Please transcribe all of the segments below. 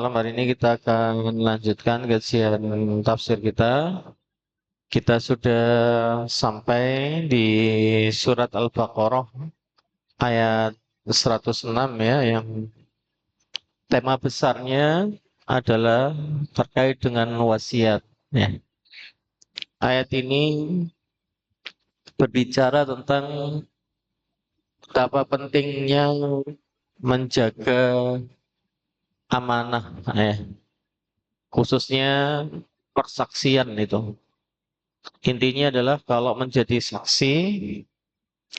Malam hari ini kita akan melanjutkan kajian tafsir kita. Kita sudah sampai di surat Al-Baqarah ayat 106 ya, yang tema besarnya adalah terkait dengan wasiat. Ya. Ayat ini berbicara tentang betapa pentingnya menjaga amanah, ya. Khususnya persaksian itu. Intinya adalah kalau menjadi saksi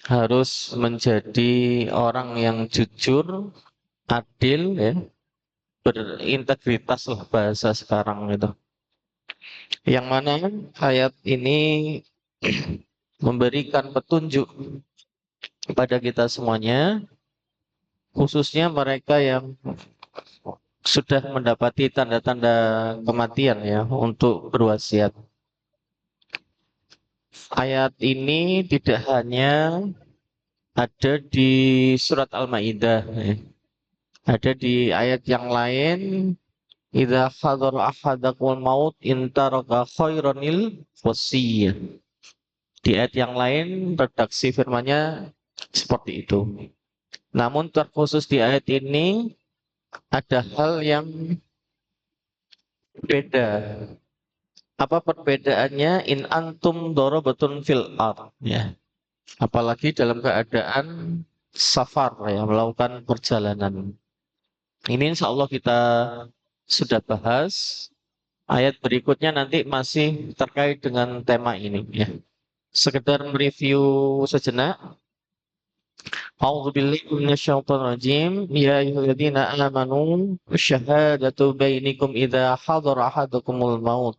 harus menjadi orang yang jujur, adil, ya, berintegritas lah bahasa sekarang itu. Yang mana ayat ini memberikan petunjuk kepada kita semuanya, khususnya mereka yang sudah mendapati tanda-tanda kematian ya untuk berwasiat. Ayat ini tidak hanya ada di surat Al-Maidah, ya. Ada di ayat yang lain. Idza hadara ahadakumul maut in taraka khairanil wasiyah. Di ayat yang lain redaksi firmannya seperti itu. Namun terkhusus di ayat ini ada hal yang beda. Apa perbedaannya? In antum dorobatun fil ard, ya. Apalagi dalam keadaan safar ya, melakukan perjalanan. Ini insya Allah kita sudah bahas. Ayat berikutnya nanti masih terkait dengan tema ini ya. Sekedar mereview sejenak. A'udzubillahi minasyaitonirrajim. Ya ayyuhalladzina amanu syahadatu bainikum idza hadara ahadakumul maut.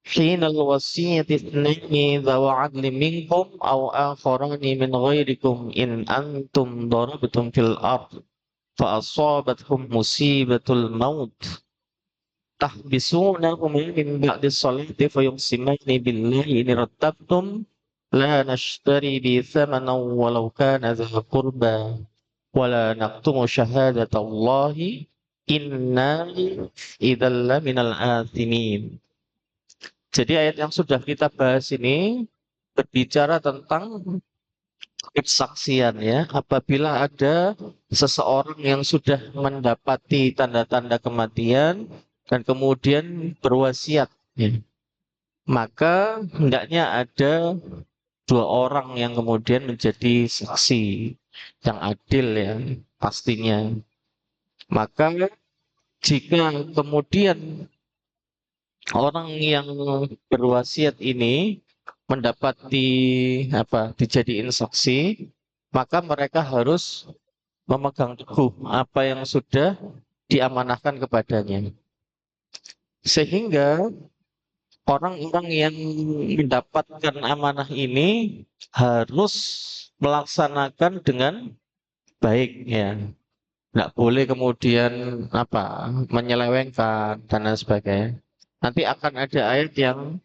Hinal wasiyyati itsnaini dzawa 'adlin minkum aw akharani min ghairikum in antum darabtum fil ard fa asabathum musibatul maut tahbisunahuma min ba'di sholati fayuqsimani billahi in irtabtum la nashtari bi thamanan walau kana dha qurba wala naqtumu syahadatallahi inna idzal laminal athimin. Jadi ayat yang sudah kita bahas ini berbicara tentang kesaksian ya, apabila ada seseorang yang sudah mendapati tanda-tanda kematian dan kemudian berwasiat, ya, maka hendaknya ada dua orang yang kemudian menjadi saksi yang adil ya pastinya. Maka jika kemudian orang yang berwasiat ini mendapati dijadiin saksi, maka mereka harus memegang teguh apa yang sudah diamanahkan kepadanya. Sehingga orang-orang yang mendapatkan amanah ini harus melaksanakan dengan baik ya. Nggak boleh kemudian menyelewengkan dan lain sebagainya. Nanti akan ada ayat yang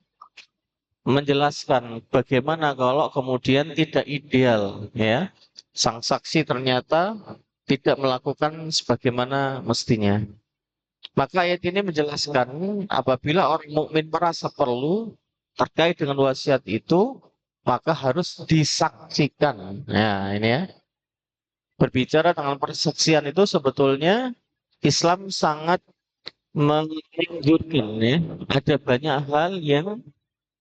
menjelaskan bagaimana kalau kemudian tidak ideal ya. Sang saksi ternyata tidak melakukan sebagaimana mestinya. Maka ayat ini menjelaskan apabila orang mukmin merasa perlu terkait dengan wasiat itu, maka harus disaksikan. Nah, ini ya. Berbicara tentang persaksian itu sebetulnya Islam sangat menganjurkan ya. Ada banyak hal yang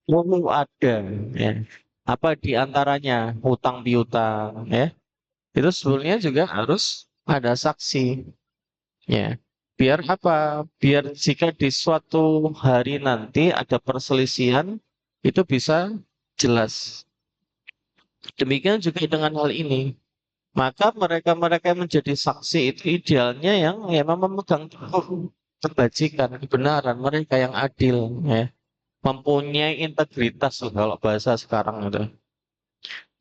perlu ada ya. Apa di antaranya hutang piutang ya. Itu sebetulnya juga harus ada saksi ya. Biar apa? Biar jika di suatu hari nanti ada perselisihan itu bisa jelas. Demikian juga dengan hal ini. Maka mereka-mereka yang menjadi saksi itu idealnya yang memang memegang teguh kebajikan, kebenaran, mereka yang adil ya. Mempunyai integritas loh kalau bahasa sekarang itu.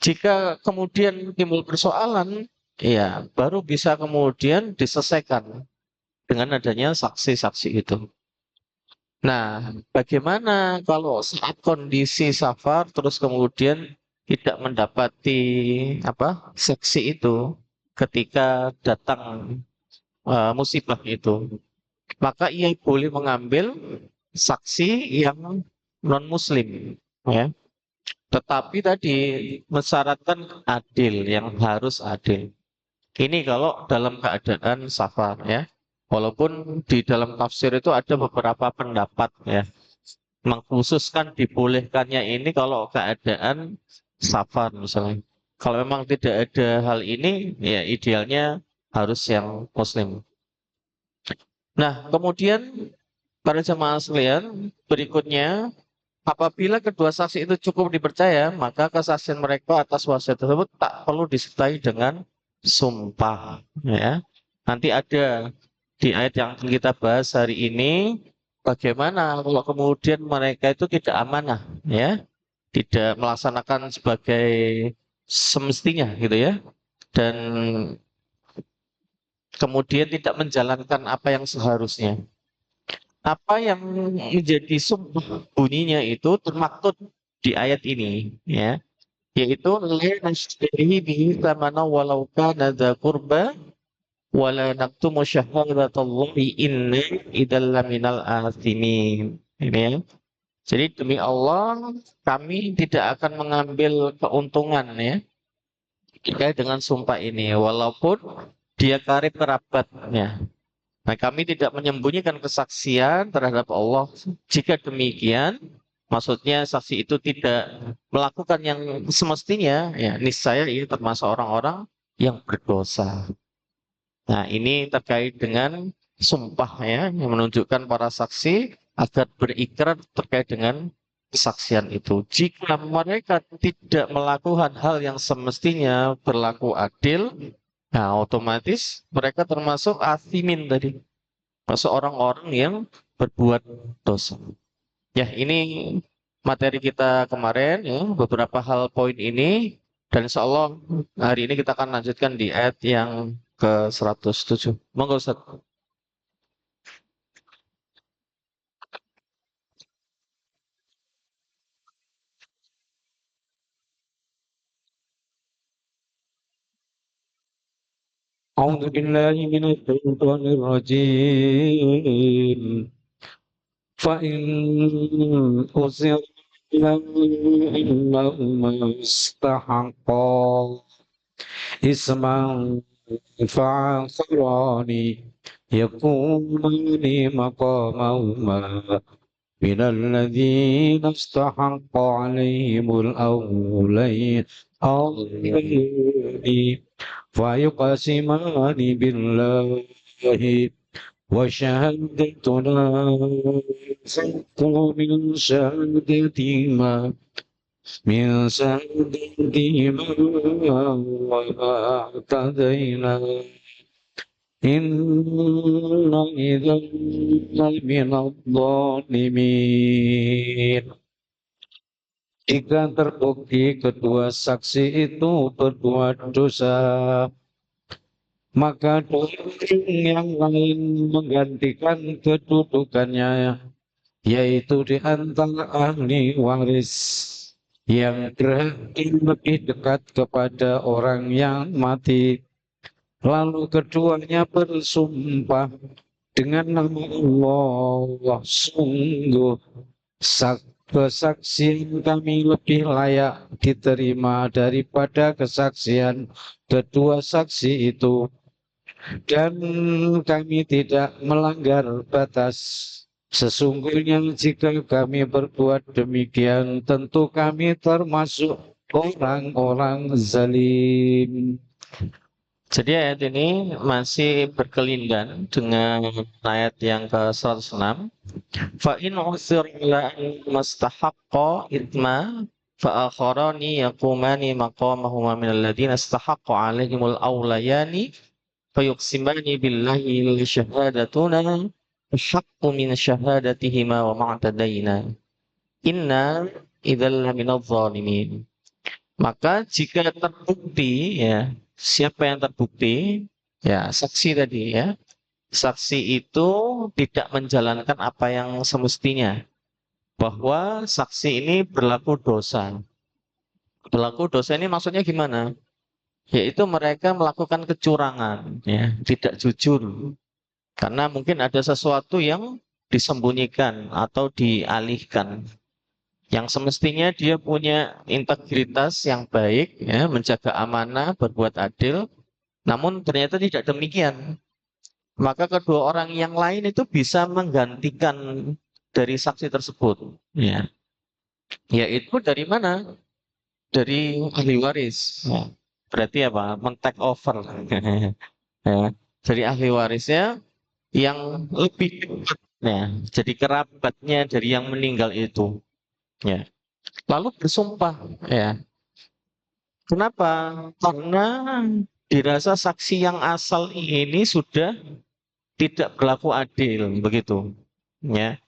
Jika kemudian timbul persoalan, ya baru bisa kemudian diselesaikan dengan adanya saksi-saksi itu. Nah, bagaimana kalau saat kondisi safar terus kemudian tidak mendapati saksi itu ketika datang musibah itu? maka ia boleh mengambil saksi yang non-muslim, ya. Tetapi tadi mensyaratkan adil, yang harus adil. Ini kalau dalam keadaan safar, ya. Walaupun di dalam tafsir itu ada beberapa pendapat, ya, mengkhususkan dibolehkannya ini kalau keadaan safar misalnya. Kalau memang tidak ada hal ini, ya idealnya harus yang muslim. Nah, kemudian para jemaah sekalian, berikutnya apabila kedua saksi itu cukup dipercaya, maka kesaksian mereka atas wasiat tersebut tak perlu disertai dengan sumpah, ya. Nanti ada di ayat yang akan kita bahas hari ini, bagaimana kalau kemudian mereka itu tidak amanah, ya, tidak melaksanakan sebagai semestinya gitu ya, dan kemudian tidak menjalankan apa yang seharusnya. Apa yang menjadi sumpah bunyinya itu termaktub di ayat ini, ya, yaitu la nashtari bihi thamana walau kana dza qurba wala naktumu syahadatallahi inna idzal laminal athimin. Ini ya. Jadi demi Allah kami tidak akan mengambil keuntungan, ya, terkait dengan sumpah ini walaupun dia karib kerabatnya. Nah, kami tidak menyembunyikan kesaksian terhadap Allah. Jika demikian, maksudnya saksi itu tidak melakukan yang semestinya, ya niscaya ia termasuk orang-orang yang berdosa. Nah, ini terkait dengan sumpah, ya, yang menunjukkan para saksi agar berikrar terkait dengan kesaksian itu. Jika mereka tidak melakukan hal yang semestinya berlaku adil, nah otomatis mereka termasuk asimin tadi. Masuk orang-orang yang berbuat dosa. Ya, ini materi kita kemarin, ya, beberapa hal poin ini, dan insya Allah hari ini kita akan lanjutkan di ayat yang ke 107. Monggo Ustaz. أعوذ بالله من الشيطان الرجيم فإن أسر إنهما استحقا إثما فآخران يقومان مقامهما من الذين استحق عليهم الأولين فيقسمان بالله وشهادتنا حق من شهادتهما وما اعتدينا إن إذا من الظالمين. Jika terbukti kedua saksi itu berbuat dosa, maka orang yang lain menggantikan kedudukannya, yaitu di antara ahli waris yang berhati lebih dekat kepada orang yang mati. Lalu keduanya bersumpah dengan nama Allah, sungguh kesaksian kami lebih layak diterima daripada kesaksian kedua saksi itu, dan kami tidak melanggar batas. Sesungguhnya jika kami berbuat demikian, tentu kami termasuk orang-orang zalim. Jadi ayat ini masih berkelindan dengan ayat yang ke 106. Fa in usir ala mastahaqqa itma fa akharani yaqumani maqamahuma min alladziina istahaqqa 'alaihimul awlayani fayuqsimani billahi la syahadatuna haqqu min syahadatihima wa ma'tadaina inna idzal minadh dhalimin. Maka jika terbukti, ya, siapa yang terbukti, ya saksi tadi, ya, saksi itu tidak menjalankan apa yang semestinya, bahwa saksi ini berlaku dosa. Berlaku dosa ini maksudnya gimana? Yaitu mereka melakukan kecurangan, ya, tidak jujur. Karena mungkin ada sesuatu yang disembunyikan atau dialihkan. Yang semestinya dia punya integritas yang baik, ya, menjaga amanah, berbuat adil, namun ternyata tidak demikian. Maka kedua orang yang lain itu bisa menggantikan dari saksi tersebut. Ya, yaitu dari mana? Dari ahli waris. Ya. Berarti apa? Men-take over. Ya. Dari ahli warisnya yang lebih dekat. Ya. Jadi kerabatnya dari yang meninggal itu. Ya. Lalu bersumpah. Ya. Kenapa? Karena dirasa saksi yang asal ini sudah tidak berlaku adil, begitu. Ya.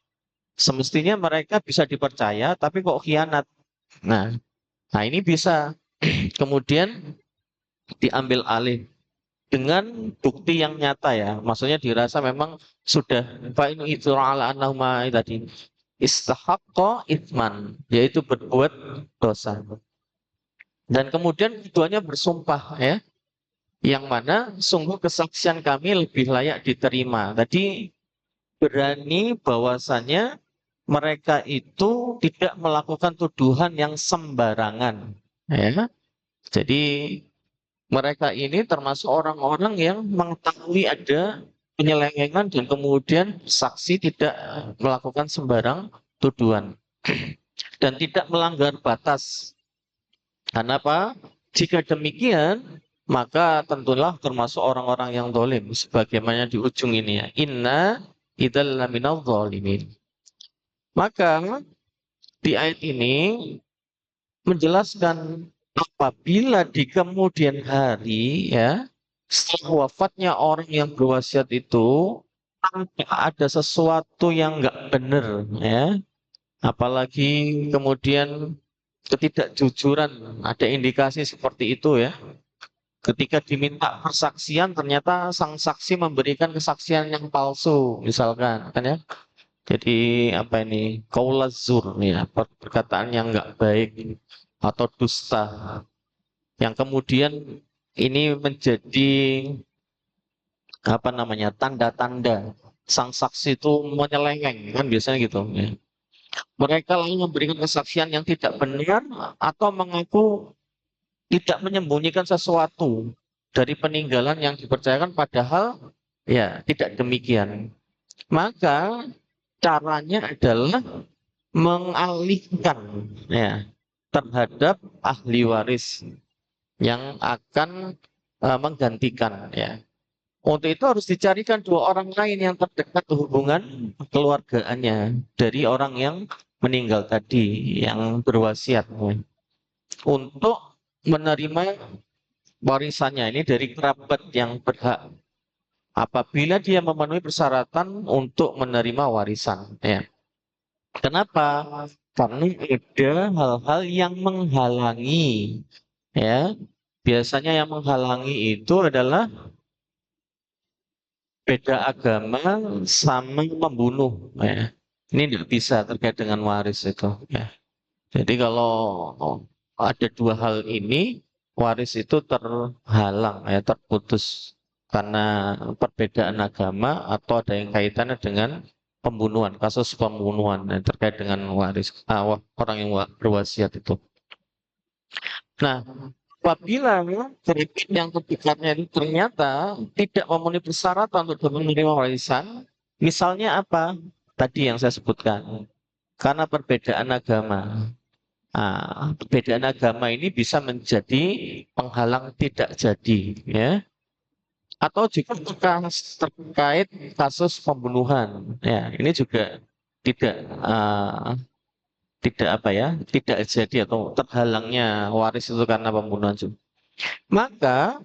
Semestinya mereka bisa dipercaya, tapi kok khianat. Nah, nah ini bisa kemudian diambil alih dengan bukti yang nyata ya. Maksudnya dirasa memang sudah fa'inu itu ala annahuma tadi istahaqqa itsman, yaitu berbuat dosa. Dan kemudian keduanya bersumpah ya, yang mana sungguh kesaksian kami lebih layak diterima. Tadi berani bahwasannya mereka itu tidak melakukan tuduhan yang sembarangan. Ya. Jadi mereka ini termasuk orang-orang yang mengetahui ada penyelewengan dan kemudian saksi tidak melakukan sembarang tuduhan dan tidak melanggar batas. Karena apa? Jika demikian, maka tentulah termasuk orang-orang yang dolim. Sebagaimana di ujung ini ya. Inna idzal laminal zalimin. Maka di ayat ini menjelaskan apabila di kemudian hari ya setelah wafatnya orang yang berwasiat itu tanpa ada sesuatu yang nggak benar ya, apalagi kemudian ketidakjujuran, ada indikasi seperti itu ya. Ketika diminta persaksian ternyata sang saksi memberikan kesaksian yang palsu misalkan kan ya. Jadi apa ini kaulazur ya, perkataan yang nggak baik atau dusta yang kemudian ini menjadi apa namanya tanda-tanda sang saksi itu menyeleweng kan biasanya gitu ya. Mereka lalu memberikan kesaksian yang tidak benar atau mengaku tidak menyembunyikan sesuatu dari peninggalan yang dipercayakan padahal ya tidak demikian. Maka caranya adalah mengalihkan ya terhadap ahli waris yang akan menggantikan ya. Untuk itu harus dicarikan dua orang lain yang terdekat hubungan keluargaannya dari orang yang meninggal tadi yang berwasiat ya, untuk menerima warisannya ini dari kerabat yang berhak apabila dia memenuhi persyaratan untuk menerima warisan ya. Kenapa? Karena ada hal-hal yang menghalangi ya. Biasanya yang menghalangi itu adalah beda agama sama membunuh ya. Ini tidak bisa terkait dengan waris itu ya. Jadi kalau ada dua hal ini, waris itu terhalang ya, terputus karena perbedaan agama atau ada yang kaitannya dengan pembunuhan, kasus pembunuhan yang terkait dengan waris orang yang berwasiat itu. Nah, apabila kredit yang terdekatnya itu ternyata tidak memenuhi persyaratan untuk menerima warisan, misalnya apa? Tadi yang saya sebutkan, karena perbedaan agama. Nah, perbedaan agama ini bisa menjadi penghalang tidak jadi, ya. Atau juga terkait kasus pembunuhan, ya. Ini juga tidak tidak apa ya, tidak jadi atau terhalangnya waris itu karena pembunuhan juga. Maka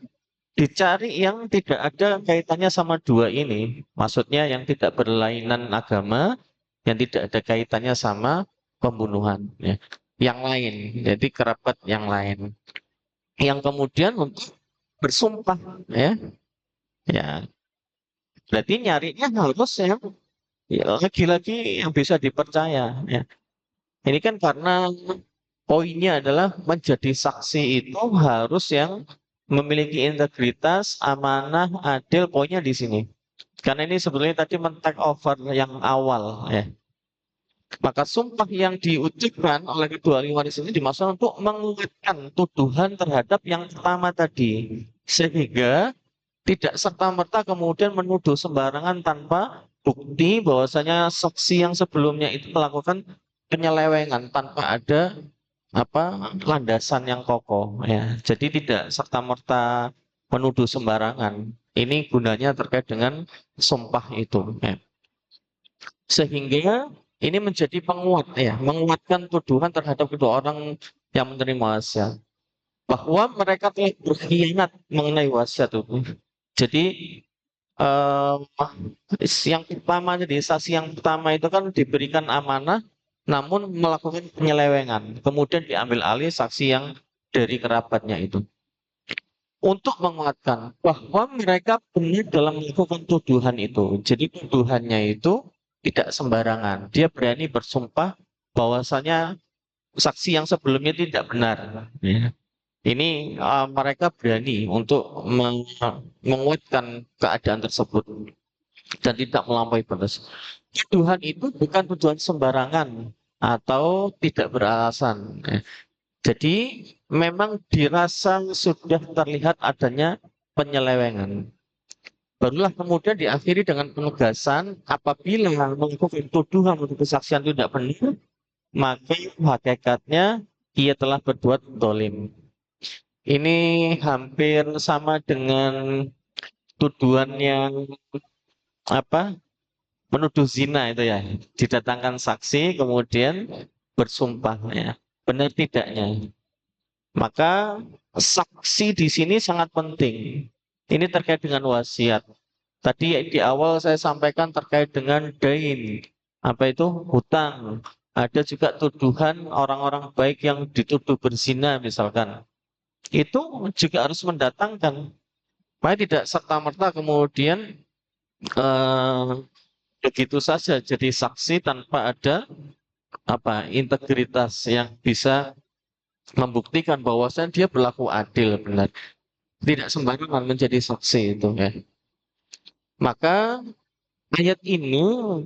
dicari yang tidak ada kaitannya sama dua ini, maksudnya yang tidak berlainan agama, yang tidak ada kaitannya sama pembunuhan, ya. Yang lain, jadi kerabat yang lain, yang kemudian untuk bersumpah, ya, ya. Berarti nyarinya harus yang ya, lagi-lagi yang bisa dipercaya, ya. Ini kan karena poinnya adalah menjadi saksi itu harus yang memiliki integritas, amanah, adil. Poinnya di sini. Karena ini sebetulnya tadi men-take over yang awal ya. Maka sumpah yang diucapkan oleh kedua ahli waris ini dimaksudkan untuk menguatkan tuduhan terhadap yang pertama tadi. Sehingga tidak serta-merta kemudian menuduh sembarangan tanpa bukti bahwasanya saksi yang sebelumnya itu melakukan penyelewengan tanpa ada landasan yang kokoh ya. Jadi tidak serta-merta menuduh sembarangan. Ini gunanya terkait dengan sumpah itu ya. Sehingga ini menjadi penguat ya, menguatkan tuduhan terhadap kedua orang yang menerima wasiat bahwa mereka telah berkhianat mengenai wasiat itu. Jadi eh, yang pertama jadi saksi yang pertama itu kan diberikan amanah namun melakukan penyelewengan. Kemudian diambil alih saksi yang dari kerabatnya itu. Untuk menguatkan bahwa mereka benar dalam melakukan tuduhan itu. Jadi tuduhannya itu tidak sembarangan. Dia berani bersumpah bahwasanya saksi yang sebelumnya tidak benar. Ya. Ini mereka berani untuk menguatkan keadaan tersebut dan tidak melampaui batas. Tuduhan itu bukan tuduhan sembarangan atau tidak beralasan. Ya. Jadi memang dirasa sudah terlihat adanya penyelewengan. Barulah kemudian diakhiri dengan penegasan apabila melakukan tuduhan untuk kesaksian itu tidak benar, maka hakikatnya ia telah berbuat dolim. Ini hampir sama dengan tuduhan yang apa menuduh zina itu ya, didatangkan saksi kemudian bersumpah ya. Benar tidaknya. Maka saksi di sini sangat penting. Ini terkait dengan wasiat. Tadi di awal saya sampaikan terkait dengan dain. Apa itu? Hutang. Ada juga tuduhan orang-orang baik yang dituduh berzina misalkan. Itu juga harus mendatangkan. Makanya tidak serta-merta kemudian eh, begitu saja jadi saksi tanpa ada integritas yang bisa membuktikan bahwasan dia berlaku adil benar. Tidak sembarangan menjadi saksi itu ya. Maka ayat ini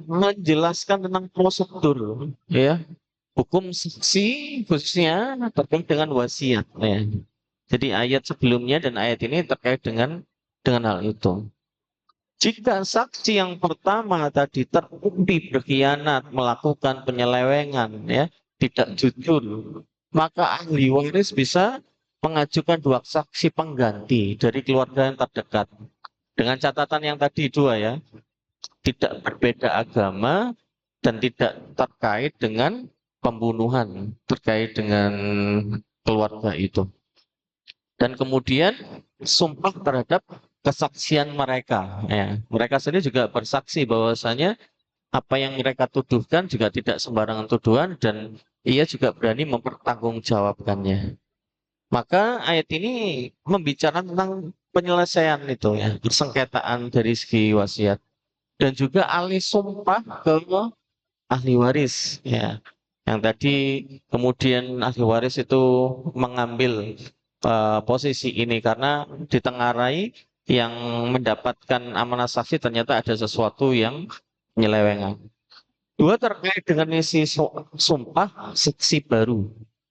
menjelaskan tentang prosedur ya, hukum saksi khususnya terkait dengan wasiat ya. Jadi ayat sebelumnya dan ayat ini terkait dengan hal itu. Jika saksi yang pertama tadi terbukti berkhianat, melakukan penyelewengan ya, tidak jujur, maka ahli waris bisa mengajukan dua saksi pengganti dari keluarga yang terdekat. Dengan catatan yang tadi dua ya, tidak berbeda agama dan tidak terkait dengan pembunuhan, terkait dengan keluarga itu. Dan kemudian sumpah terhadap kesaksian mereka. Ya. Mereka sendiri juga bersaksi bahwasanya apa yang mereka tuduhkan juga tidak sembarangan tuduhan dan ia juga berani mempertanggungjawabkannya. Maka ayat ini membicarakan tentang penyelesaian itu ya, persengketaan dari segi wasiat dan juga alih sumpah ke ahli waris ya. Yang tadi kemudian ahli waris itu mengambil posisi ini karena ditengarai yang mendapatkan amanah saksi ternyata ada sesuatu yang penyelewengan. Dua terkait dengan isi sumpah saksi baru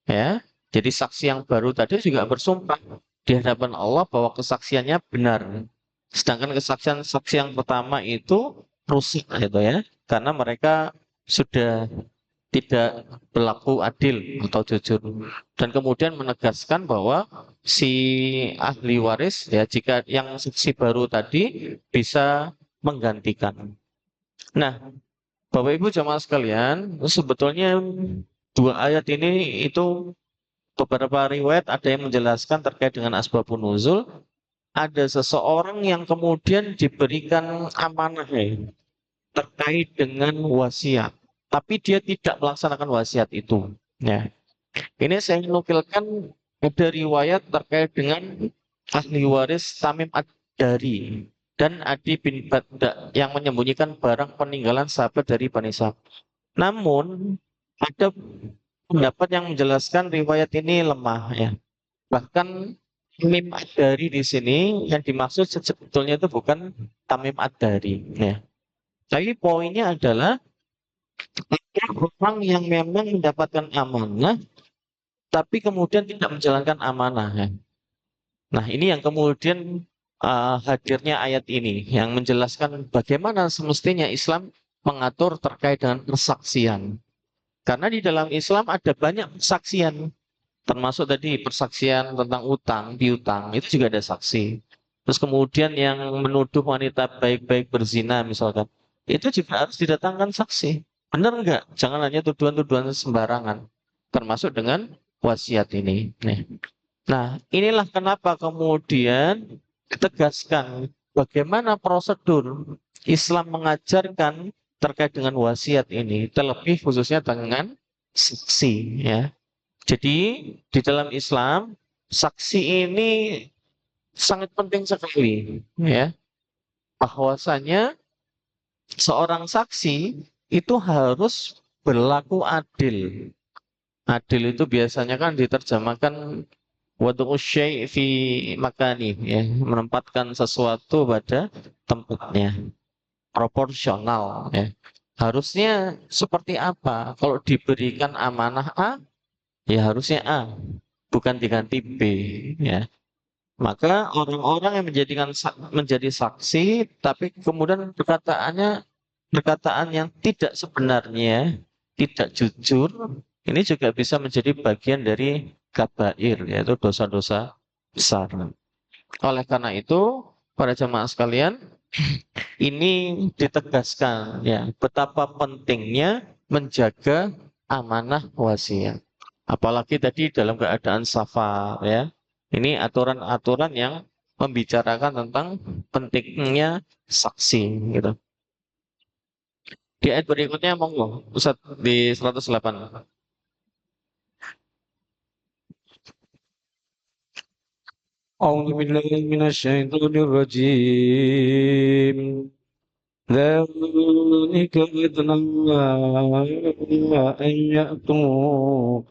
ya. Jadi saksi yang baru tadi juga bersumpah di hadapan Allah bahwa kesaksiannya benar. Sedangkan kesaksian saksi yang pertama itu rusak gitu ya. Karena mereka sudah tidak berlaku adil atau jujur dan kemudian menegaskan bahwa si ahli waris ya jika yang saksi baru tadi bisa menggantikan. Nah, Bapak Ibu jamaah sekalian, sebetulnya dua ayat ini itu beberapa riwayat ada yang menjelaskan terkait dengan asbabun nuzul. Ada seseorang yang kemudian diberikan amanah terkait dengan wasiat, tapi dia tidak melaksanakan wasiat itu. Ya, ini saya nukilkan ada riwayat terkait dengan ahli waris Tamim Ad-Dari dan Adi bin Badda yang menyembunyikan barang peninggalan sahabat dari Bani Sa'd. Namun ada pendapat yang menjelaskan riwayat ini lemah ya. Bahkan Tamim ad-dari di sini yang dimaksud sebetulnya itu bukan tamim ad-dari, ya. Tapi poinnya adalah ada orang yang memang mendapatkan amanah, tapi kemudian tidak menjalankan amanah, ya. Nah, ini yang kemudian hadirnya ayat ini yang menjelaskan bagaimana semestinya Islam mengatur terkait dengan persaksian. Karena di dalam Islam ada banyak persaksian, termasuk tadi persaksian tentang utang, piutang, itu juga ada saksi. Terus kemudian yang menuduh wanita baik-baik berzina misalkan, itu juga harus didatangkan saksi. Benar enggak? Jangan hanya tuduhan-tuduhan sembarangan. Termasuk dengan wasiat ini. Nih. Nah, inilah kenapa kemudian ditegaskan bagaimana prosedur Islam mengajarkan terkait dengan wasiat ini, terlebih khususnya dengan saksi, ya. Jadi di dalam Islam saksi ini sangat penting sekali, ya. Bahwasanya seorang saksi itu harus berlaku adil. Adil itu biasanya kan diterjemahkan wadu'us syai' fi makani, ya, menempatkan sesuatu pada tempatnya, proporsional, ya. Harusnya seperti apa? Kalau diberikan amanah A, ya harusnya A, bukan diganti B, ya. Maka orang-orang yang menjadi saksi, tapi kemudian perkataan yang tidak sebenarnya, tidak jujur, ini juga bisa menjadi bagian dari kabair, yaitu dosa-dosa besar. Oleh karena itu, para jemaah sekalian, ini ditegaskan, ya, betapa pentingnya menjaga amanah wasiat. Apalagi tadi dalam keadaan safar, ya. Ini aturan-aturan yang membicarakan tentang pentingnya saksi, gitu. Di ayat berikutnya monggo, Ustaz, di 108. أعوذ بالله من الشيطان الرجيم ذلك أدنى أن يأتوا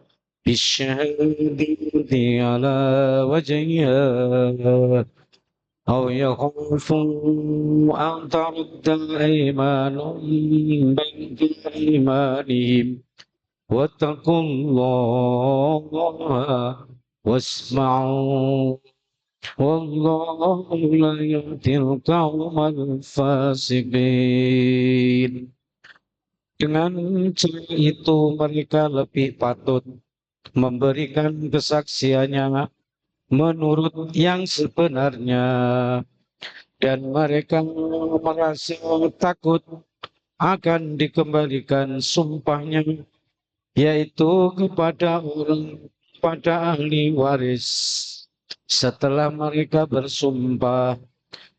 بالشهادة على وجهها أو يخافوا أن ترد أيمان بعد أيمانهم واتقوا الله واسمعوا والله لا يهدي القوم الفاسقين. Dengan cara itu mereka lebih patut memberikan kesaksiannya menurut yang sebenarnya dan mereka merasa takut akan dikembalikan sumpahnya yaitu pada ahli waris. Setelah mereka bersumpah,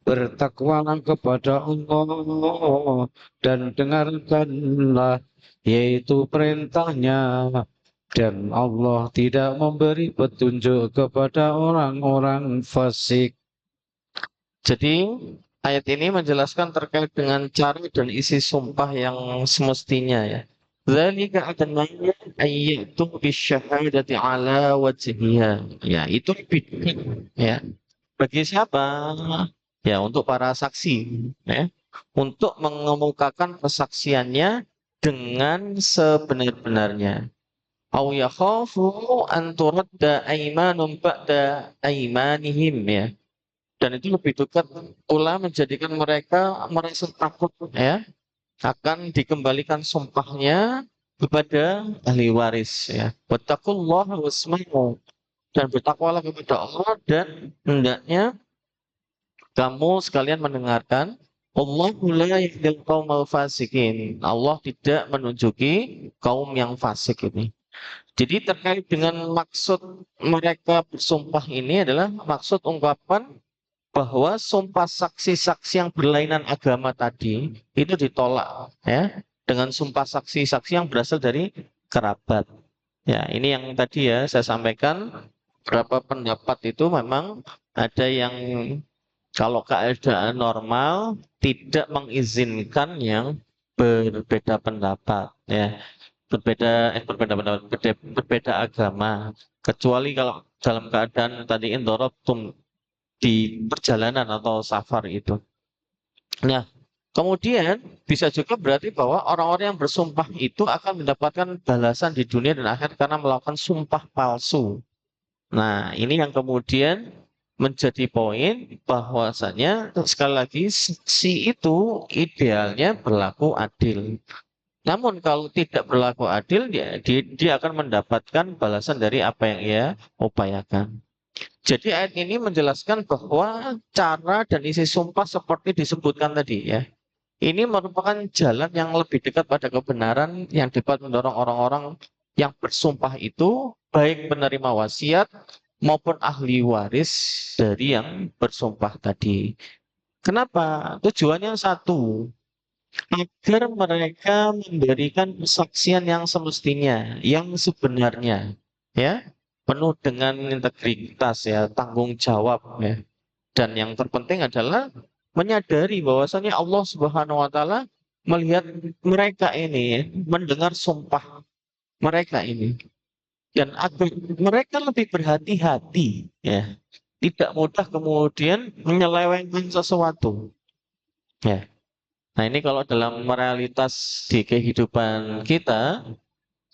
bertakwalah kepada Allah dan dengarkanlah yaitu perintahnya dan Allah tidak memberi petunjuk kepada orang-orang fasik. Jadi ayat ini menjelaskan terkait dengan cara dan isi sumpah yang semestinya, ya. Dzalika adnanya ayyatu bisyahadati ala wajhiha. Ya, itu lebih dekat, ya. Bagi siapa? Ya, untuk para saksi, ya. Untuk mengemukakan kesaksiannya dengan sebenar-benarnya. Au yakhafu an turadda aymanum ba'da aymanihim, ya. Dan itu lebih dekat pula menjadikan mereka merasa takut, ya, akan dikembalikan sumpahnya kepada ahli waris, ya. Wattaqullaha wasma'u, dan bertakwalah kepada Allah dan hendaknya kamu sekalian mendengarkan. Allahu la yahdil qaumal fasikin. Allah tidak menunjuki kaum yang fasik ini. Jadi terkait dengan maksud mereka bersumpah ini adalah maksud ungkapan bahwa sumpah saksi-saksi yang berlainan agama tadi itu ditolak, ya, dengan sumpah saksi-saksi yang berasal dari kerabat. Ya, ini yang tadi ya saya sampaikan, beberapa pendapat itu memang ada yang kalau keadaan normal tidak mengizinkan yang berbeda pendapat, ya, berbeda pendapat, berbeda agama. Kecuali kalau dalam keadaan tadi indorobtum di perjalanan atau safar itu. Nah, kemudian bisa juga berarti bahwa orang-orang yang bersumpah itu akan mendapatkan balasan di dunia dan akhirat karena melakukan sumpah palsu. Nah, ini yang kemudian menjadi poin bahwasanya sekali lagi si itu idealnya berlaku adil. Namun kalau tidak berlaku adil, dia akan mendapatkan balasan dari apa yang ia upayakan. Jadi ayat ini menjelaskan bahwa cara dan isi sumpah seperti disebutkan tadi ya. Ini merupakan jalan yang lebih dekat pada kebenaran yang dapat mendorong orang-orang yang bersumpah itu baik penerima wasiat maupun ahli waris dari yang bersumpah tadi. Kenapa? Tujuannya satu, agar mereka memberikan kesaksian yang semestinya, yang sebenarnya, ya, penuh dengan integritas ya, tanggung jawab ya. Dan yang terpenting adalah menyadari bahwasanya Allah Subhanahu wa taala melihat mereka ini, ya, mendengar sumpah mereka ini dan agar mereka lebih berhati-hati ya. Tidak mudah kemudian menyelewengkan sesuatu. Ya. Nah, ini kalau dalam realitas di kehidupan kita,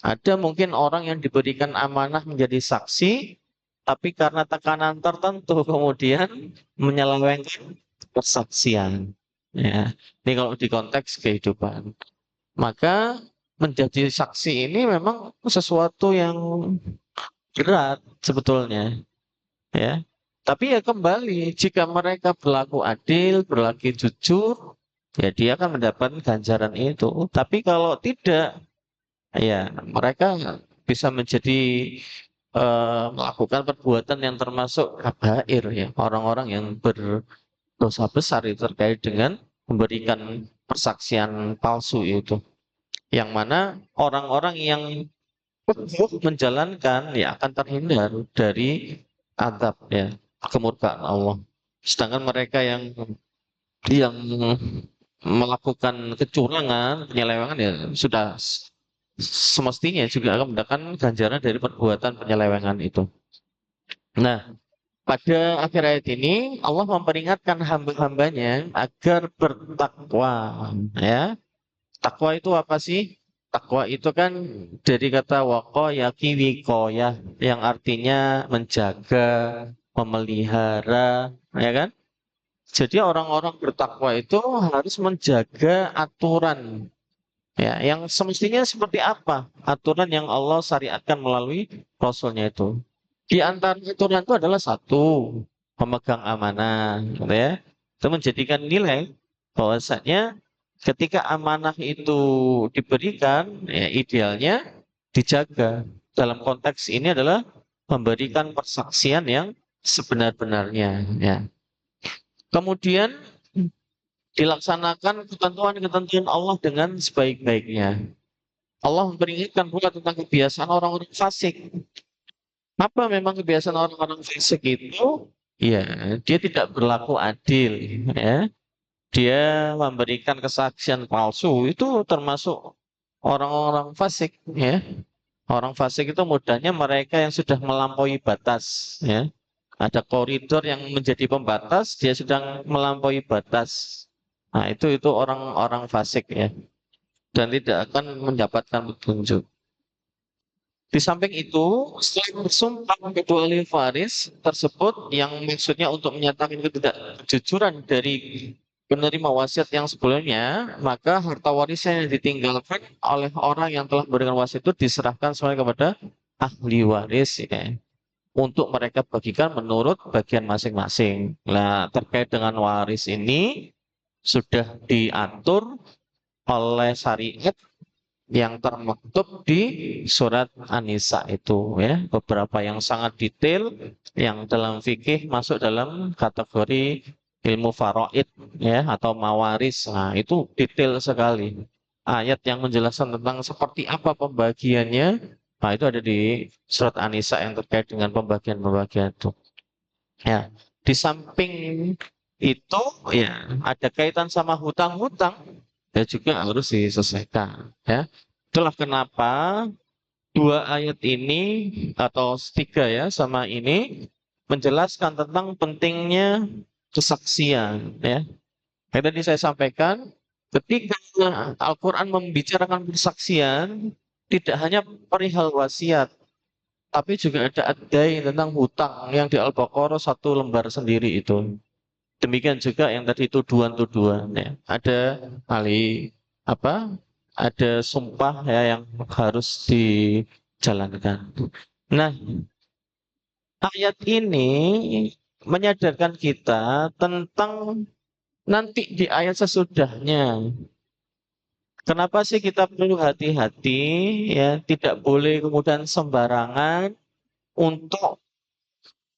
ada mungkin orang yang diberikan amanah menjadi saksi, tapi karena tekanan tertentu kemudian menyelewengkan persaksian. Ya, ini kalau di konteks kehidupan. Maka menjadi saksi ini memang sesuatu yang berat sebetulnya, ya. Tapi ya kembali, jika mereka berlaku adil, berlaku jujur, ya dia akan mendapatkan ganjaran itu. Tapi kalau tidak, ya mereka bisa menjadi melakukan perbuatan yang termasuk kabair ya, orang-orang yang berdosa besar itu terkait dengan memberikan persaksian palsu itu. Yang mana orang-orang yang teguh menjalankan ya akan terhindar dari azab ya, kemurkaan Allah. Sedangkan mereka yang melakukan kecurangan, penyelewengan ya sudah semestinya juga akan mendapatkan ganjaran dari perbuatan penyelewengan itu. Nah, pada akhir ayat ini Allah memperingatkan hamba-hambanya agar bertakwa ya. Takwa itu apa sih? Takwa itu kan dari kata waqayaki wiqayah yang artinya menjaga, memelihara, ya kan? Jadi orang-orang bertakwa itu harus menjaga aturan ya, yang semestinya seperti apa? Aturan yang Allah syariatkan melalui Rasulnya itu. Di antara aturan itu adalah satu, pemegang amanah, gitu ya. Itu menjadikan nilai bahwasanya ketika amanah itu diberikan, ya idealnya dijaga. Dalam konteks ini adalah memberikan persaksian yang sebenar-benarnya. Ya. Kemudian dilaksanakan ketentuan-ketentuan Allah dengan sebaik-baiknya. Allah memperingatkan pula tentang kebiasaan orang-orang fasik. Apa memang kebiasaan orang-orang fasik itu? Ya, dia tidak berlaku adil, ya. Dia memberikan kesaksian palsu itu termasuk orang-orang fasik, ya. Orang fasik itu mudahnya mereka yang sudah melampaui batas, ya. Ada koridor yang menjadi pembatas, dia sedang melampaui batas. Nah, itu orang-orang fasik ya, dan tidak akan mendapatkan petunjuk. Di samping itu, selain bersumpah kedua ahli waris tersebut yang maksudnya untuk menyatakan ketidakjujuran dari penerima wasiat yang sebelumnya, maka harta warisan yang ditinggalkan oleh orang yang telah memberikan wasiat itu diserahkan semuanya kepada ahli waris ya, untuk mereka bagikan menurut bagian masing-masing. Nah, terkait dengan waris ini sudah diatur oleh syariat yang termaktub di surat An-Nisa itu ya, beberapa yang sangat detail yang dalam fikih masuk dalam kategori ilmu faraid ya atau mawaris. Nah, itu detail sekali. Ayat yang menjelaskan tentang seperti apa pembagiannya, nah itu ada di surat An-Nisa yang terkait dengan pembagian-pembagian itu. Ya, di samping itu ya ada kaitan sama hutang-hutang ya juga harus diselesaikan ya. Itulah kenapa dua ayat ini atau tiga ya sama ini menjelaskan tentang pentingnya kesaksian ya. Yang tadi saya sampaikan, ketika Al-Quran membicarakan kesaksian, tidak hanya perihal wasiat, tapi juga ada ad-dain tentang hutang yang di Al-Baqarah satu lembar sendiri itu. Demikian juga yang tadi tuduhan-tuduhan ya. Ada ahli apa? Ada sumpah ya yang harus dijalankan. Nah, ayat ini menyadarkan kita tentang nanti di ayat sesudahnya. Kenapa sih kita perlu hati-hati ya, tidak boleh kemudian sembarangan untuk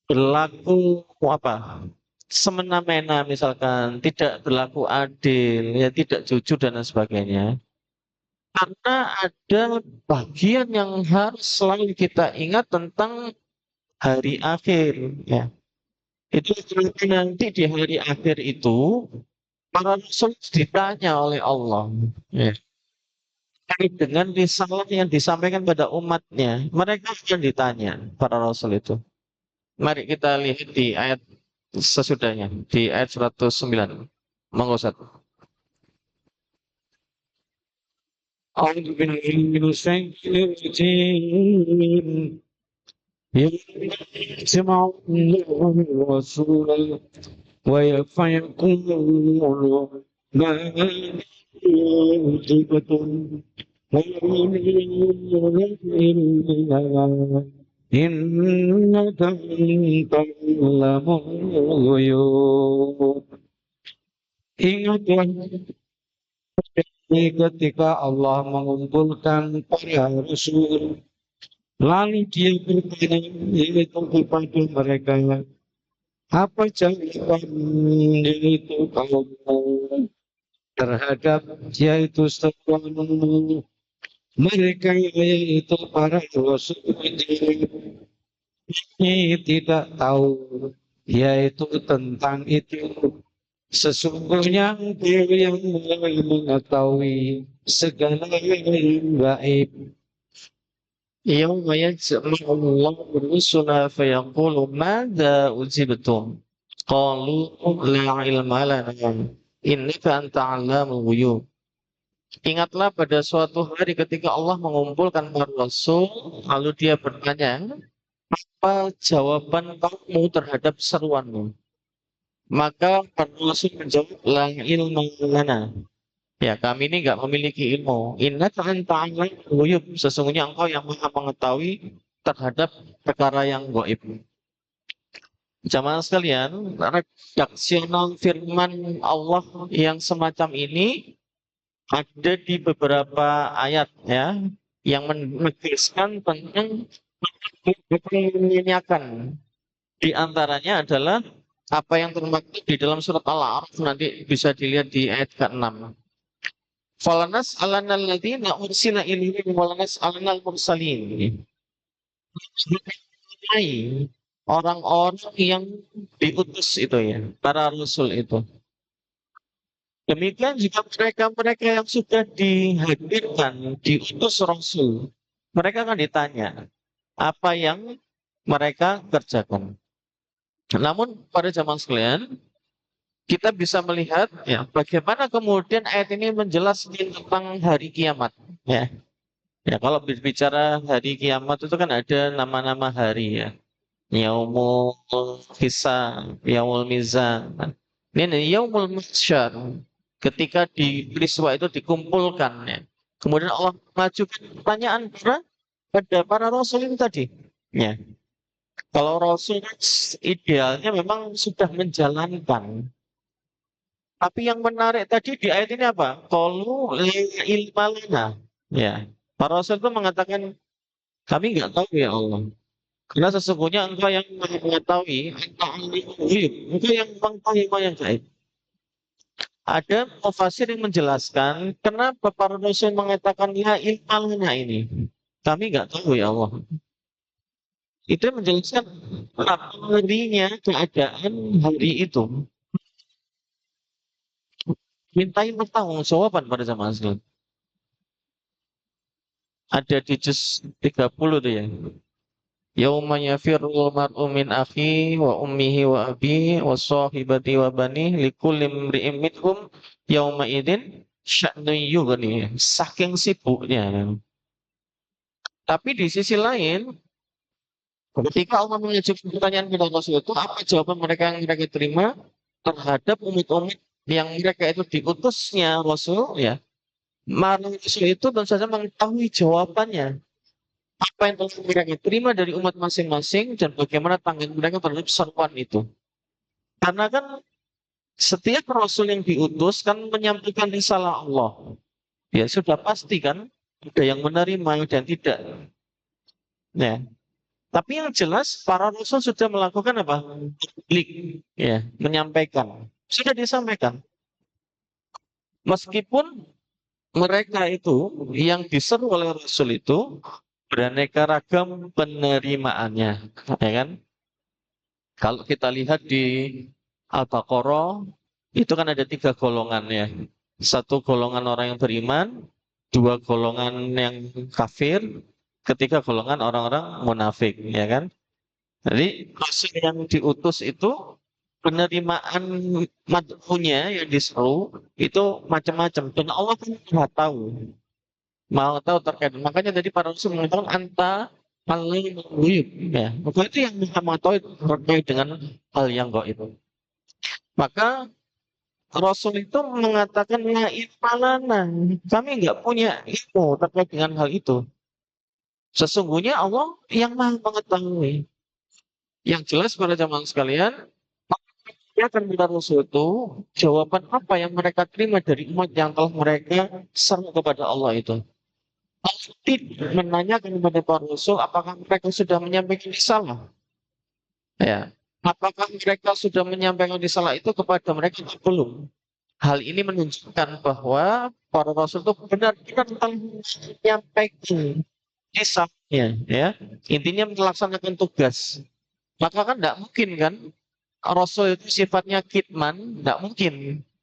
berlaku apa? Semena-mena misalkan, tidak berlaku adil, ya tidak jujur dan lain sebagainya. Karena ada bagian yang harus selalu kita ingat tentang hari akhir ya. Itu kenapa nanti di hari akhir itu para rasul ditanya oleh Allah ya, terkait dengan risalah yang disampaikan pada umatnya. Mereka akan ditanya para rasul itu. Mari kita lihat di ayat sesudahnya di ayat 109. Monggo Ustaz. أعوذ بالله من الشيطان الرجيم يسمع الله الرسول فيقول ما أجبتم إنك أنت علام الغيوب. Ingatlah ketika Allah mengumpulkan para rasul, lalu dia bertanya yaitu kepada mereka, apa jawaban yaitu kamu terhadap yaitu seruan mereka yaitu para rasul ini tidak tahu yaitu tentang itu. Sesungguhnya Dia yang mengetahui segala yang gaib. يوم يجمع الله الرسل فيقول ماذا أجبتم قالوا لا علم لنا إنك أنت علام الغيوب. Ingatlah pada suatu hari ketika Allah mengumpulkan para rasul, lalu dia bertanya, apa jawaban kamu terhadap seruanmu? Maka para rasul menjawab, la ilma lana. Ya, kami ini nggak memiliki ilmu. Innaka anta alimul ghuyub. Sesungguhnya engkau yang maha mengetahui terhadap perkara yang gaib. Jamaah sekalian, redaksional firman Allah yang semacam ini ada di beberapa ayat ya yang menegaskan tentang menyanyiakan. Di antaranya adalah apa yang termaktub di dalam surat Al-A'raf, nanti bisa dilihat di ayat ke-6. Falanas alanal ladzina ursila ilaihim walanas alanal mursalin. Orang-orang yang diutus itu ya, para rasul itu. Demikian juga mereka-mereka yang sudah dihadirkan, diutus rasul. Mereka akan ditanya apa yang mereka kerjakan. Namun pada zaman sekalian, kita bisa melihat ya bagaimana kemudian ayat ini menjelaskan tentang hari kiamat ya. Ya kalau berbicara hari kiamat itu kan ada nama-nama hari ya. Yaumul Hisab, Yaumul Mizan. Ini Yaumul Mahsyar. Ketika di peristiwa itu dikumpulkan ya. Kemudian Allah mengajukan pertanyaan pada para rasul ini tadi. Ya. Kalau rasul idealnya memang sudah menjalankan. Tapi yang menarik tadi di ayat ini apa? Qalu la ilma lana. Ya. Para rasul itu mengatakan, kami nggak tahu ya Allah. Karena sesungguhnya engkau yang mengetahui, engkau yang mengetahui apa yang gaib. Ada mufassir yang menjelaskan kenapa para rasul mengatakan la ilma lana ini. Kami nggak tahu ya Allah. Itu menjelaskan harinya keadaan hari itu. Mintai pertanggungjawaban pada zaman sekarang. Ada di juz 30 tuh ya. Yauma yafirrul mar'u min akhihi wa ummihi wa abihi wa sahibati wa banihi likulli imri'in minhum yauma idzin sya'nun yughni. Saking sibuknya. Tapi di sisi lain, ketika Allah mengajukan pertanyaan kepada Rasul itu, apa jawaban mereka yang mereka terima terhadap umat-umat yang mereka itu diutusnya Rasul ya. Maka Rasul itu tentu saja mengetahui jawabannya. Apa yang telah mereka terima dari umat masing-masing dan bagaimana tanggapan mereka terhadap seruan itu. Karena kan setiap Rasul yang diutus kan menyampaikan risalah Allah. Ya sudah pasti kan ada yang menerima dan tidak. Ya. Tapi yang jelas para Rasul sudah melakukan apa? Publik, ya, menyampaikan. Sudah disampaikan. Meskipun mereka itu yang diseru oleh Rasul itu beraneka ragam penerimaannya, ya kan? Kalau kita lihat di Al-Baqarah itu kan ada 3 golongan ya. Satu golongan orang yang beriman, 2 golongan yang kafir, ketiga golongan orang-orang munafik, ya kan? Jadi Rasul yang diutus itu penerimaan madhunya yang diseru itu macam-macam dan Allah kan maha tahu. Mau tahu terkait. Makanya tadi para Rasul mengatakan anta alimul ghuyub ya. Maka itu yang maha mengetahui terkait dengan hal yang gaib. Maka Rasul itu mengatakan la ilma lana. Kami nggak punya ilmu terkait dengan hal itu. Sesungguhnya Allah yang maha mengetahui. Yang jelas pada zaman sekalian, dia akan kepada Rasul itu jawaban apa yang mereka terima dari umat yang telah mereka seru kepada Allah itu. Allah tidak menanyakan kepada para Rasul apakah mereka sudah menyampaikan risalah. Ya. Apakah mereka sudah menyampaikan risalah itu kepada mereka atau belum? Hal ini menunjukkan bahwa para Rasul itu benar-benar telah menyampaikan risalahnya. Ya. Intinya melaksanakan tugas. Maka kan tidak mungkin kan Rasul itu sifatnya kitman, tidak mungkin.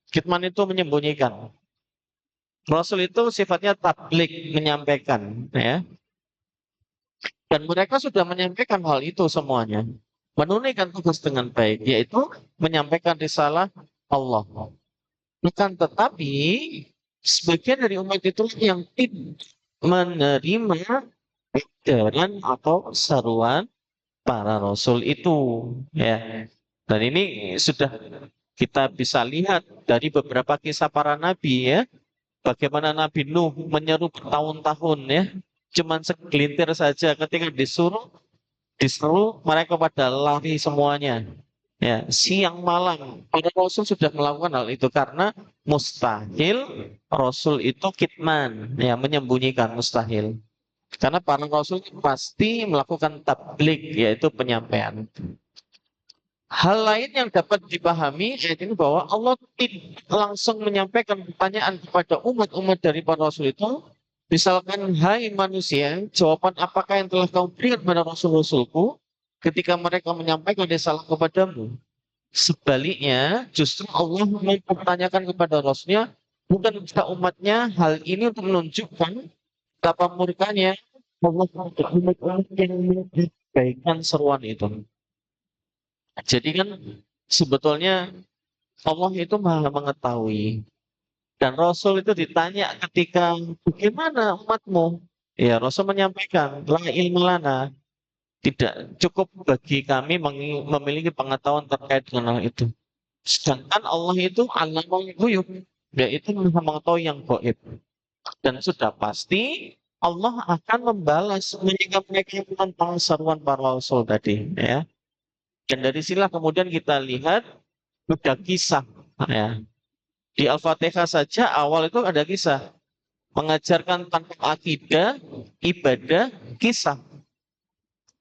Kitman itu menyembunyikan. Rasul itu sifatnya tablik, menyampaikan, ya. Dan mereka sudah menyampaikan hal itu semuanya. Menunaikan tugas dengan baik, yaitu menyampaikan risalah Allah. Bukan tetapi sebagian dari umat itu yang tidak menerima ajaran atau seruan para rasul itu, ya. Dan ini sudah kita bisa lihat dari beberapa kisah para nabi ya. Bagaimana Nabi Nuh menyeru bertahun-tahun ya. Cuman segelintir saja ketika diseru mereka pada lari semuanya. Ya, siang malam para rasul sudah melakukan hal itu karena mustahil rasul itu kitman, ya menyembunyikan mustahil. Karena para rasul pasti melakukan tablik yaitu penyampaian. Hal lain yang dapat dipahami ayat ini bahwa Allah tidak langsung menyampaikan pertanyaan kepada umat-umat dari para rasul itu. Misalkan, hai manusia, jawaban apakah yang telah kamu berikan kepada rasul-rasulku ketika mereka menyampaikan risalah kepadamu. Sebaliknya, justru Allah mempertanyakan kepada rasulnya, bukan kepada umatnya, hal ini untuk menunjukkan betapa murkanya Allah kepada umat-umat yang mengabaikan seruan itu. Jadi kan sebetulnya Allah itu maha mengetahui. Dan Rasul itu ditanya ketika bagaimana umatmu? Ya Rasul menyampaikan, la ilmu lana. Tidak cukup bagi kami memiliki pengetahuan terkait dengan hal itu. Sedangkan Allah itu alamul ghuyub, yaitu maha mengetahui yang gaib. Dan sudah pasti Allah akan membalas mereka tentang seruan para Rasul tadi. Ya. Dan dari sinilah kemudian kita lihat ada kisah. Ya. Di Al-Fatihah saja awal itu ada kisah. Mengajarkan tentang akidah, ibadah, kisah.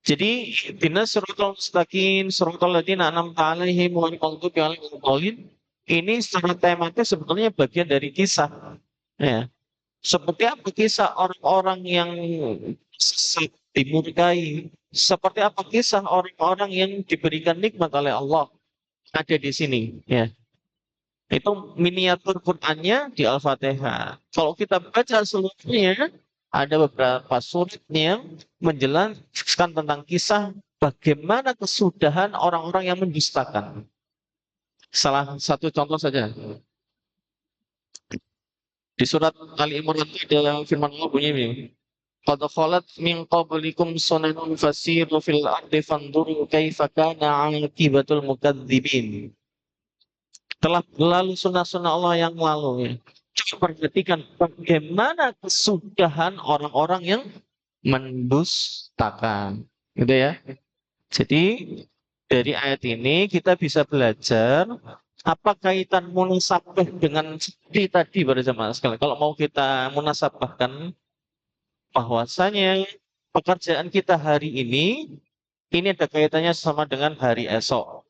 Jadi dinas suratul mustaqim, suratul ladzina an'amta 'alaihim ghairil maghdubi 'alaihim waladdallin. Ini secara tematis sebetulnya bagian dari kisah. Ya. Seperti apa kisah orang-orang yang sesat dimurkai? Seperti apa kisah orang-orang yang diberikan nikmat oleh Allah? Ada di sini, ya. Itu miniatur Qur'annya di Al-Fatihah. Kalau kita baca seluruhnya, ada beberapa surat yang menjelaskan tentang kisah bagaimana kesudahan orang-orang yang mendustakan. Salah satu contoh saja. Di surat Ali Imran itu ada firman Allah bunyi ini. Qad khalat min qablikum sunanun fasiru fil ardi fanzuru kaifa kana 'aqibatul mukadzibin. Telah berlalu sunnah-sunnah Allah yang lalu ya. Coba perhatikan bagaimana kesudahan orang-orang yang mendustakan. Gitu ya. Jadi dari ayat ini kita bisa belajar apa kaitan munasabah dengan seperti tadi pada jemaah sekalian. Kalau mau kita munasabahkan bahwasanya pekerjaan kita hari ini ada kaitannya sama dengan hari esok.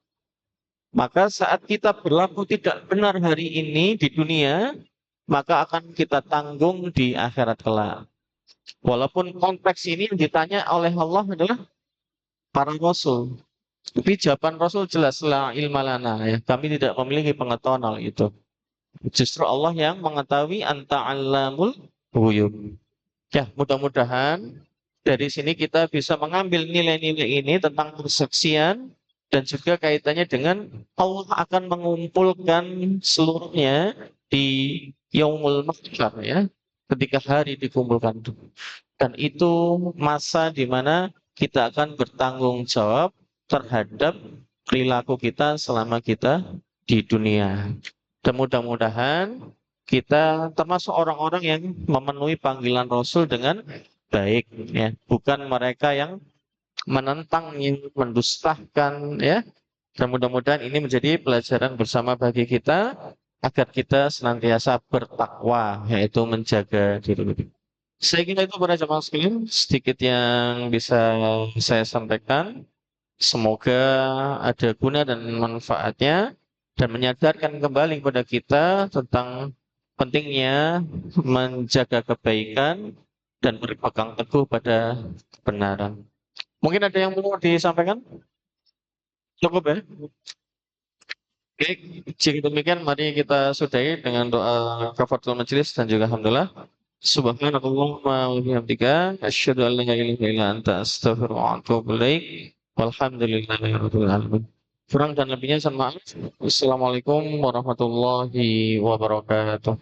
Maka saat kita berlaku tidak benar hari ini di dunia, maka akan kita tanggung di akhirat kelak. Walaupun konteks ini yang ditanya oleh Allah adalah para rasul. Tapi jawaban Rasul jelas la ilma lana ya. Kami tidak memiliki pengetahuan hal itu. Justru Allah yang mengetahui anta alamul ghuyub. Ya, mudah-mudahan dari sini kita bisa mengambil nilai-nilai ini tentang persaksian dan juga kaitannya dengan Allah akan mengumpulkan seluruhnya di yaumul mahsyar ya, ketika hari dikumpulkan itu. Dan itu masa di mana kita akan bertanggung jawab terhadap perilaku kita selama kita di dunia. Dan mudah-mudahan kita termasuk orang-orang yang memenuhi panggilan Rasul dengan baik ya, bukan mereka yang menentang, yang mendustakan ya. Dan mudah-mudahan ini menjadi pelajaran bersama bagi kita agar kita senantiasa bertakwa, yaitu menjaga diri. Saya kira itu para jemaah sekalian sedikit yang bisa saya sampaikan. Semoga ada guna dan manfaatnya dan menyadarkan kembali kepada kita tentang pentingnya menjaga kebaikan dan berpegang teguh pada kebenaran. Mungkin ada yang perlu disampaikan? Cukup ya? Oke, jika demikian mari kita sudahi dengan doa kafaratul majelis dan juga alhamdulillah. Subhanakallahumma wa bihamdika asyhadu an la ilaha illa anta astaghfiruka wa atubu ilaik. Walhamdulillahirabbil alamin. Kurang dan lebihnya mohon maaf. Wassalamualaikum warahmatullahi wabarakatuh.